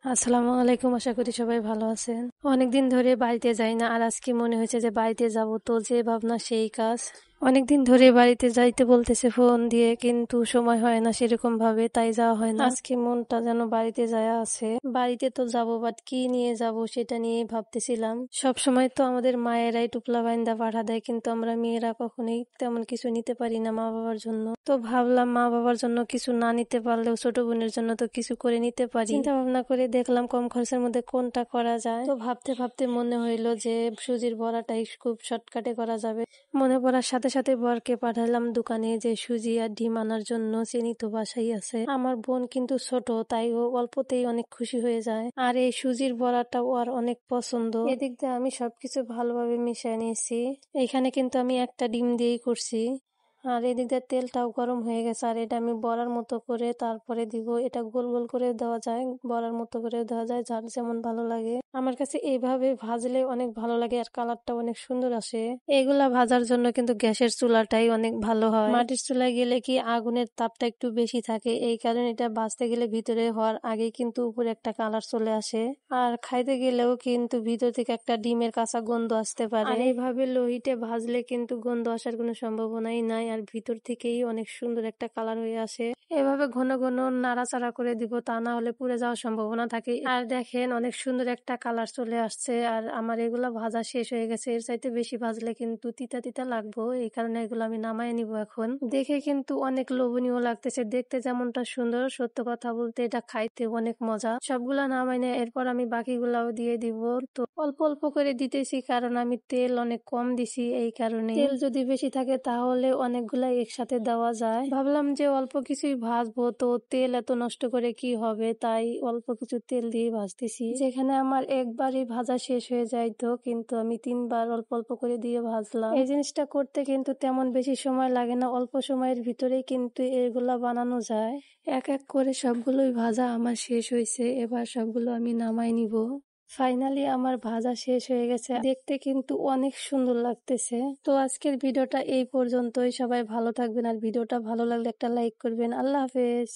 আসসালামু আলাইকুম, আশা করি সবাই ভালো আছেন। অনেকদিন ধরে বাড়িতে যাই না, আর আজকে মনে হয়েছে যে বাড়িতে যাব, তো যে ভাবনা সেই কাজ। অনেকদিন ধরে বাড়িতে যাইতে বলতেছে ফোন দিয়ে, কিন্তু সময় হয় না সেরকম ভাবে, তাই যাওয়া হয় না। আজকে মনটা যেন বাড়িতে যায় আছে। বাড়িতে তো যাব, বাট কি নিয়ে যাব সেটা নিয়ে ভাবতেছিলাম। সব সময় তো আমাদের মায়েরাই টুপলা বাইন্দা পাঠা দেয়, কিন্তু আমরা মেয়েরা কখনোই তেমন কিছু নিতে পারি না মা বাবার জন্য। তো ভাবলাম মা বাবার জন্য কিছু না নিতে পারলেও ছোট বোনের জন্য তো কিছু করে নিতে পারি। চিন্তা ভাবনা করে দেখলাম কম খরচের মধ্যে কোনটা করা যায়। তো ভাবতে ভাবতে মনে হইলো যে সুজির বড়াটাই খুব শর্টকাটে করা যাবে। মনে পড়ার সাথে সাথে বরকে পাঠালাম দোকানে যে সুজি আর ডিম আনার জন্য। চিনি তো বাসাই আছে। আমার বোন কিন্তু ছোট, তাই ও অল্পতেই অনেক খুশি হয়ে যায়। আর এই সুজির বড়াটাও আর অনেক পছন্দ। এদিক দিয়ে আমি সবকিছু ভালোভাবে মিশিয়ে নিয়েছি। এখানে কিন্তু আমি একটা ডিম দিয়েই করছি। আর এদিক দিয়ে তেলটাও গরম হয়ে গেছে, আর এটা আমি বড়ার মতো করে তারপরে দিব। এটা গোল গোল করে দেওয়া যায়, বড়ার মতো করে দেওয়া যায়, যার যেমন ভালো লাগে। আমার কাছে এইভাবে ভাজলে অনেক ভালো লাগে, আর কালারটা অনেক সুন্দর আসে। এগুলা ভাজার জন্য কিন্তু গ্যাসের চুলাটাই অনেক ভালো হয়। মাটির চুলায় গেলে কি আগুনের তাপটা একটু বেশি থাকে, এই কারণে এটা ভাজতে গেলে ভিতরে হওয়ার আগে কিন্তু উপরে একটা কালার চলে আসে। আর খাইতে গেলেও কিন্তু ভিতর থেকে একটা ডিমের কাঁচা গন্ধ আসতে পারে। আর এইভাবে লোহিতে ভাজলে কিন্তু গন্ধ আসার কোনো সম্ভাবনাই নাই, আর ভিতর থেকেই অনেক সুন্দর একটা কালার হয়ে আসে। এভাবে ঘন ঘন নাড়াচাড়া করে দিব, তা না হলে পুড়ে যাওয়ার সম্ভাবনা থাকে। আর দেখেন অনেক সুন্দর একটা কালার চলে আসছে, আর আমার এগুলা ভাজা শেষ হয়ে গেছে। এর চাইতে বেশি ভাজলে কিন্তু তিতা তিতা লাগবো, এই কারণে এগুলো আমি নামায় নিব এখন। দেখে কিন্তু অনেক লোভনীয় লাগতেছে, দেখতে যেমনটা সুন্দর, সত্য কথা বলতে এটা খাইতে অনেক মজা। সবগুলা নামাই নিয়ে এরপর আমি বাকিগুলাও দিয়ে দিব। তো অল্প অল্প করে দিতেছি, কারণ আমি তেল অনেক কম দিছি, এই কারণে। তেল যদি বেশি থাকে তাহলে অনেকগুলা একসাথে দেওয়া যায়। ভাবলাম যে অল্প কিছুই ভাজবো, তো তেল এত নষ্ট করে কি হবে, তাই অল্প কিছু তেল দিয়ে ভাজতেছি। যেখানে আমার একবারই ভাজা শেষ হয়ে যাইতো, কিন্তু আমি 3বার অল্প অল্প করে দিয়ে ভাজলাম। এই জিনিসটা করতে কিন্তু তেমন বেশি সময় লাগে না, অল্প সময়ের ভিতরেই কিন্তু এগুলা বানানো যায়। এক এক করে সবগুলোই ভাজা আমার শেষ হয়েছে, এবার সবগুলো আমি নামাই নিব। ফাইনালি আমার ভাজা শেষ হয়ে গেছে, দেখতে কিন্তু অনেক সুন্দর লাগতেছে। তো আজকের ভিডিওটা এই পর্যন্তই। সবাই ভালো থাকবেন, আর ভিডিওটা ভালো লাগলে একটা লাইক করবেন। আল্লাহ হাফেজ।